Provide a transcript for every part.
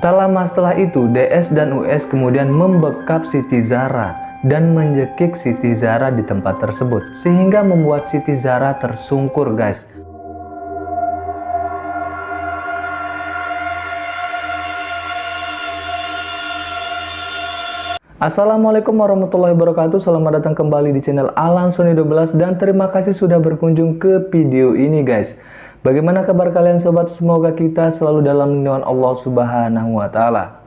Tak lama setelah itu, DS dan US kemudian membekap Siti Zara dan menjekik Siti Zara di tempat tersebut, sehingga membuat Siti Zara tersungkur guys. Assalamualaikum warahmatullahi wabarakatuh. Selamat datang kembali di channel Alan Sony 12 dan terima kasih sudah berkunjung ke video ini guys. Bagaimana kabar kalian sobat? Semoga kita selalu dalam lindungan Allah Subhanahu wa taala.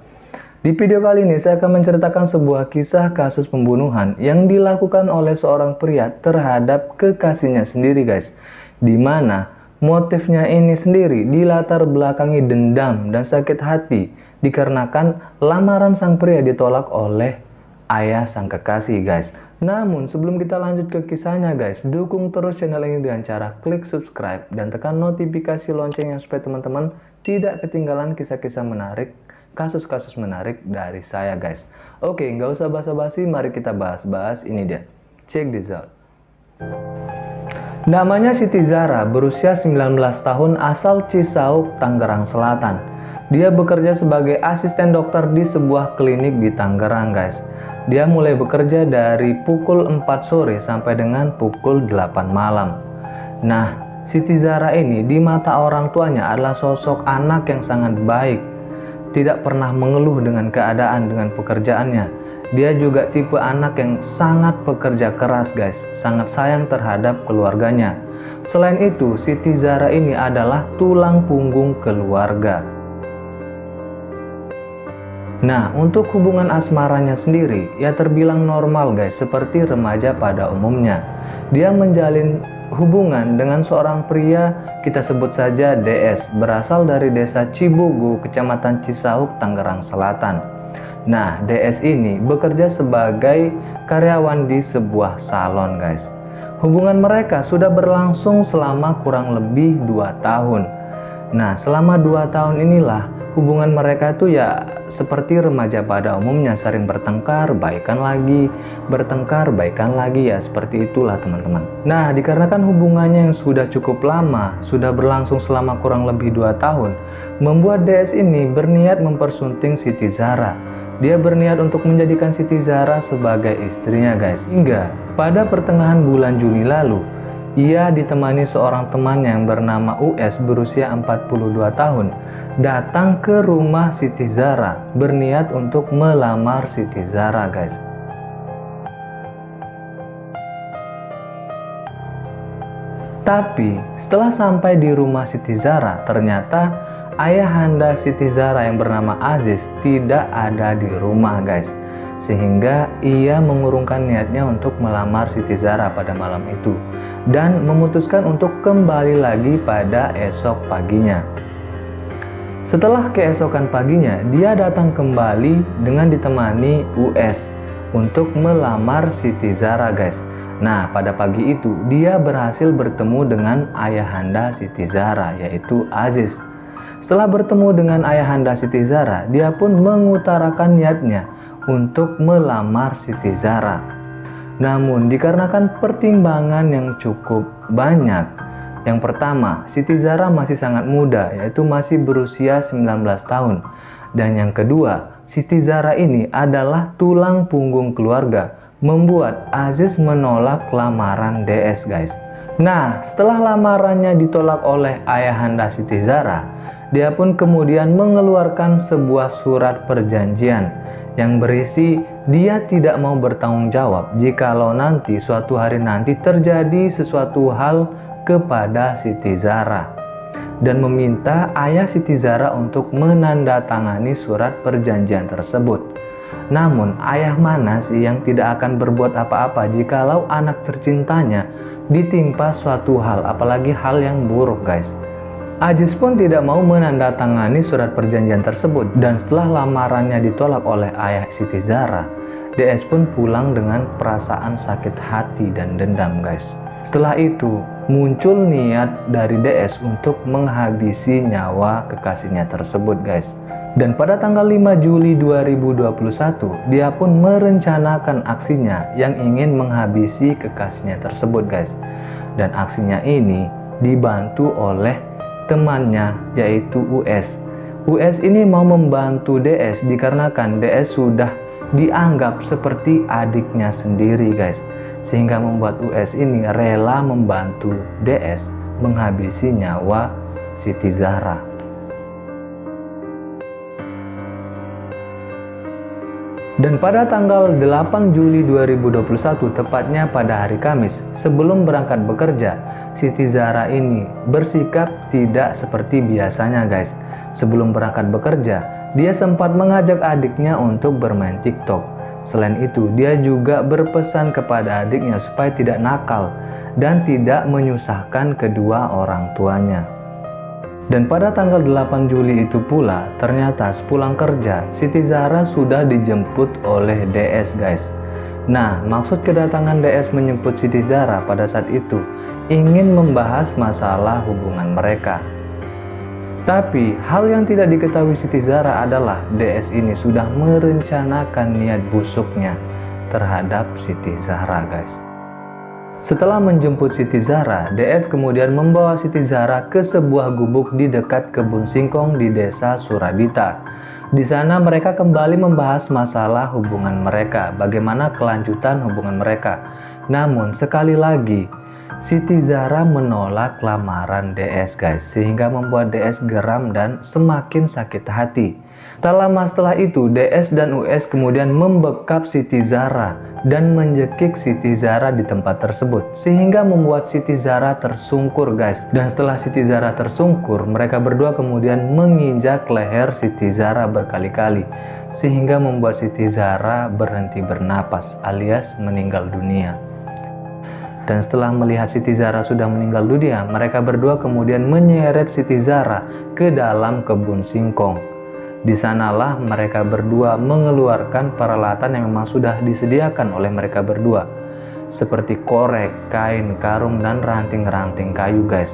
Di video kali ini saya akan menceritakan sebuah kisah kasus pembunuhan yang dilakukan oleh seorang pria terhadap kekasihnya sendiri guys. Dimana motifnya ini sendiri dilatar belakangi dendam dan sakit hati dikarenakan lamaran sang pria ditolak oleh ayah sang kekasih guys. Namun sebelum kita lanjut ke kisahnya guys, dukung terus channel ini dengan cara klik subscribe dan tekan notifikasi loncengnya supaya teman-teman tidak ketinggalan kisah-kisah menarik, kasus-kasus menarik dari saya guys. Oke, nggak usah basa-basi, mari kita bahas-bahas ini dia. Check this out. Namanya Siti Zara, berusia 19 tahun, asal Cisauk, Tangerang Selatan. Dia bekerja sebagai asisten dokter di sebuah klinik di Tangerang guys. Dia mulai bekerja dari pukul 4 sore sampai dengan pukul 8 malam. Nah, Siti Zara ini di mata orang tuanya adalah sosok anak yang sangat baik. Tidak pernah mengeluh dengan keadaan, dengan pekerjaannya. Dia juga tipe anak yang sangat pekerja keras guys. Sangat sayang terhadap keluarganya. Selain itu, Siti Zara ini adalah tulang punggung keluarga. Nah, untuk hubungan asmaranya sendiri, ya terbilang normal guys, seperti remaja pada umumnya. Dia menjalin hubungan dengan seorang pria, kita sebut saja DS, berasal dari desa Cibugu, kecamatan Cisauk, Tangerang Selatan. Nah, DS ini bekerja sebagai karyawan di sebuah salon guys. Hubungan mereka sudah berlangsung selama kurang lebih 2 tahun. Nah, selama 2 tahun inilah hubungan mereka tuh ya seperti remaja pada umumnya, sering bertengkar, baikan lagi, bertengkar, baikan lagi, ya seperti itulah teman-teman. Nah, dikarenakan hubungannya yang sudah cukup lama, sudah berlangsung selama kurang lebih 2 tahun, membuat DS ini berniat mempersunting Siti Zara. Dia berniat untuk menjadikan Siti Zara sebagai istrinya guys. Hingga pada pertengahan bulan Juni lalu, ia ditemani seorang teman yang bernama US berusia 42 tahun datang ke rumah Siti Zara berniat untuk melamar Siti Zara guys. Tapi setelah sampai di rumah Siti Zara, ternyata ayahanda Siti Zara yang bernama Aziz tidak ada di rumah guys. Sehingga ia mengurungkan niatnya untuk melamar Siti Zara pada malam itu dan memutuskan untuk kembali lagi pada esok paginya. Setelah keesokan paginya, dia datang kembali dengan ditemani US untuk melamar Siti Zara guys. Nah, pada pagi itu dia berhasil bertemu dengan ayahanda Siti Zara, yaitu Aziz. Setelah bertemu dengan ayahanda Siti Zara, dia pun mengutarakan niatnya untuk melamar Siti Zara. Namun dikarenakan pertimbangan yang cukup banyak, yang pertama, Siti Zara masih sangat muda, yaitu masih berusia 19 tahun. Dan yang kedua, Siti Zara ini adalah tulang punggung keluarga, membuat Aziz menolak lamaran DS guys. Nah, setelah lamarannya ditolak oleh ayahanda Siti Zara, dia pun kemudian mengeluarkan sebuah surat perjanjian yang berisi dia tidak mau bertanggung jawab jikalau nanti suatu hari nanti terjadi sesuatu hal kepada Siti Zara, dan meminta ayah Siti Zara untuk menandatangani surat perjanjian tersebut. Namun ayah mana sih yang tidak akan berbuat apa-apa jikalau anak tercintanya ditimpa suatu hal, apalagi hal yang buruk guys. Aziz pun tidak mau menandatangani surat perjanjian tersebut, dan setelah lamarannya ditolak oleh ayah Siti Zara, DS pun pulang dengan perasaan sakit hati dan dendam guys. Setelah itu muncul niat dari DS untuk menghabisi nyawa kekasihnya tersebut guys. Dan pada tanggal 5 Juli 2021 dia pun merencanakan aksinya yang ingin menghabisi kekasihnya tersebut guys. Dan aksinya ini dibantu oleh temannya yaitu US US ini mau membantu DS dikarenakan DS sudah dianggap seperti adiknya sendiri guys, sehingga membuat US ini rela membantu DS menghabisi nyawa Siti Zahra. Dan pada tanggal 8 Juli 2021, tepatnya pada hari Kamis, sebelum berangkat bekerja, Siti Zahra ini bersikap tidak seperti biasanya guys. Sebelum berangkat bekerja, dia sempat mengajak adiknya untuk bermain TikTok. Selain itu, dia juga berpesan kepada adiknya supaya tidak nakal dan tidak menyusahkan kedua orang tuanya. Dan pada tanggal 8 Juli itu pula, ternyata sepulang kerja, Siti Zahra sudah dijemput oleh DS guys. Nah, maksud kedatangan DS menjemput Siti Zahra pada saat itu ingin membahas masalah hubungan mereka. Tapi, hal yang tidak diketahui Siti Zahra adalah DS ini sudah merencanakan niat busuknya terhadap Siti Zahra guys. Setelah menjemput Siti Zahra, DS kemudian membawa Siti Zahra ke sebuah gubuk di dekat kebun singkong di desa Suradita. Di sana mereka kembali membahas masalah hubungan mereka, bagaimana kelanjutan hubungan mereka. Namun sekali lagi, Siti Zahra menolak lamaran DS guys, sehingga membuat DS geram dan semakin sakit hati. Tak lama setelah itu, DS dan US kemudian membekap Siti Zahra dan menjekik Siti Zahra di tempat tersebut, sehingga membuat Siti Zahra tersungkur guys. Dan setelah Siti Zahra tersungkur, mereka berdua kemudian menginjak leher Siti Zahra berkali-kali, sehingga membuat Siti Zahra berhenti bernapas alias meninggal dunia. Dan setelah melihat Siti Zahra sudah meninggal dunia, mereka berdua kemudian menyeret Siti Zahra ke dalam kebun singkong. Di sanalah mereka berdua mengeluarkan peralatan yang memang sudah disediakan oleh mereka berdua, seperti korek, kain, karung, dan ranting-ranting kayu guys,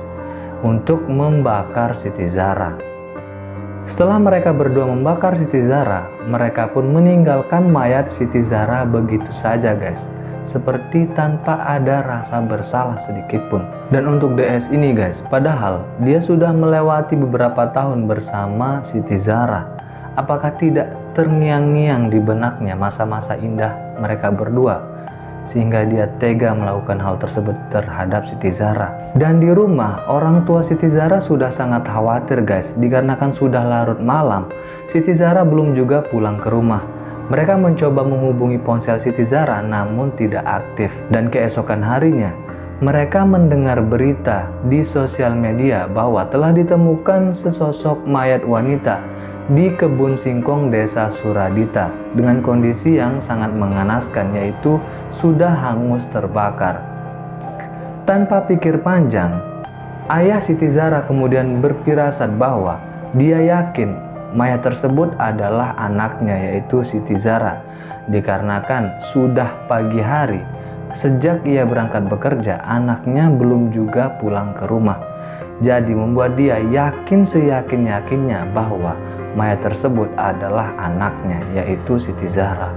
untuk membakar Siti Zahra. Setelah mereka berdua membakar Siti Zahra, mereka pun meninggalkan mayat Siti Zahra begitu saja guys, seperti tanpa ada rasa bersalah sedikit pun. Dan untuk DS ini guys, padahal dia sudah melewati beberapa tahun bersama Siti Zahra, apakah tidak terngiang-ngiang di benaknya masa-masa indah mereka berdua, sehingga dia tega melakukan hal tersebut terhadap Siti Zahra. Dan di rumah, orang tua Siti Zahra sudah sangat khawatir guys, dikarenakan sudah larut malam, Siti Zahra belum juga pulang ke rumah. Mereka mencoba menghubungi ponsel Siti Zahra namun tidak aktif. Dan keesokan harinya, mereka mendengar berita di sosial media bahwa telah ditemukan sesosok mayat wanita di kebun singkong desa Suradita dengan kondisi yang sangat mengenaskan, yaitu sudah hangus terbakar. Tanpa pikir panjang, ayah Siti Zahra kemudian berfirasat bahwa dia yakin mayat tersebut adalah anaknya, yaitu Siti Zahra, dikarenakan sudah pagi hari. Sejak ia berangkat bekerja, anaknya belum juga pulang ke rumah. Jadi membuat dia yakin seyakin-yakinnya bahwa mayat tersebut adalah anaknya, yaitu Siti Zahra.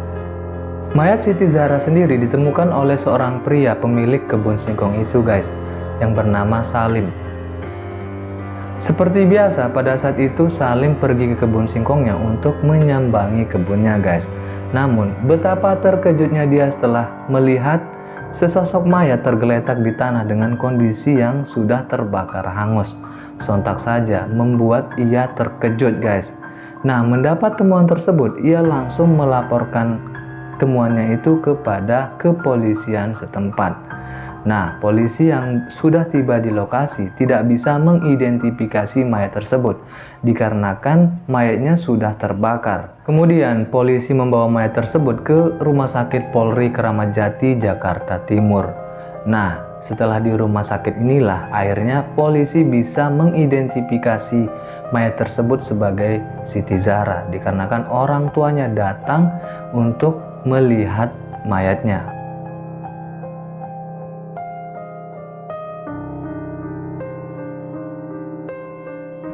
Mayat Siti Zahra sendiri ditemukan oleh seorang pria pemilik kebun singkong itu guys, yang bernama Salim. Seperti biasa, pada saat itu Salim pergi ke kebun singkongnya untuk menyambangi kebunnya guys. Namun betapa terkejutnya dia setelah melihat sesosok mayat tergeletak di tanah dengan kondisi yang sudah terbakar hangus. Sontak saja membuat ia terkejut guys. Nah, mendapat temuan tersebut, ia langsung melaporkan temuannya itu kepada kepolisian setempat. Nah, polisi yang sudah tiba di lokasi tidak bisa mengidentifikasi mayat tersebut dikarenakan mayatnya sudah terbakar. Kemudian polisi membawa mayat tersebut ke Rumah Sakit Polri Kramat Jati, Jakarta Timur. Nah, setelah di rumah sakit inilah akhirnya polisi bisa mengidentifikasi mayat tersebut sebagai Siti Zahra dikarenakan orang tuanya datang untuk melihat mayatnya.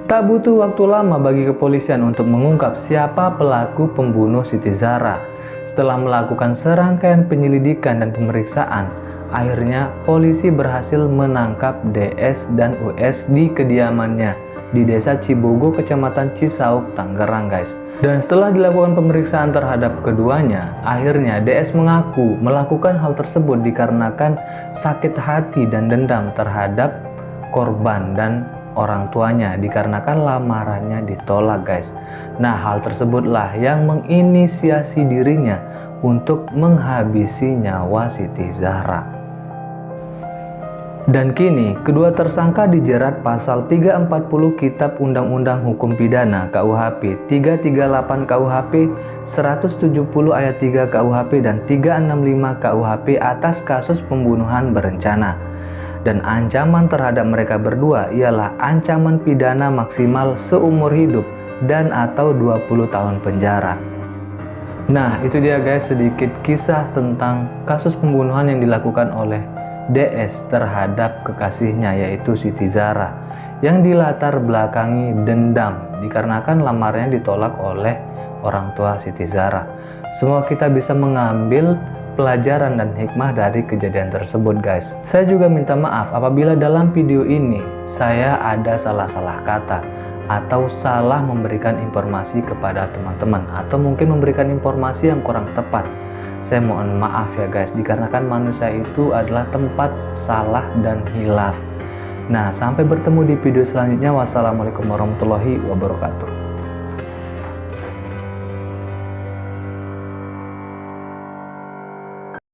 Tak butuh waktu lama bagi kepolisian untuk mengungkap siapa pelaku pembunuh Siti Zahra. Setelah melakukan serangkaian penyelidikan dan pemeriksaan, akhirnya polisi berhasil menangkap DS dan US di kediamannya di Desa Cibogo, Kecamatan Cisauk, Tangerang guys. Dan setelah dilakukan pemeriksaan terhadap keduanya, akhirnya DS mengaku melakukan hal tersebut dikarenakan sakit hati dan dendam terhadap korban dan orang tuanya dikarenakan lamarannya ditolak guys. Nah, hal tersebutlah yang menginisiasi dirinya untuk menghabisi nyawa Siti Zahra. Dan kini, kedua tersangka dijerat pasal 340 Kitab Undang-Undang Hukum Pidana KUHP, 338 KUHP, 170 ayat 3 KUHP, dan 365 KUHP atas kasus pembunuhan berencana. Dan ancaman terhadap mereka berdua ialah ancaman pidana maksimal seumur hidup dan atau 20 tahun penjara. Nah, itu dia guys sedikit kisah tentang kasus pembunuhan yang dilakukan oleh DS terhadap kekasihnya yaitu Siti Zahra yang dilatar belakangi dendam dikarenakan lamarnya ditolak oleh orang tua Siti Zahra. Semoga kita bisa mengambil pelajaran dan hikmah dari kejadian tersebut guys. Saya juga minta maaf apabila dalam video ini saya ada salah-salah kata atau salah memberikan informasi kepada teman-teman atau mungkin memberikan informasi yang kurang tepat. Saya mohon maaf ya guys, dikarenakan manusia itu adalah tempat salah dan hilaf. Nah, sampai bertemu di video selanjutnya. Wassalamualaikum warahmatullahi wabarakatuh.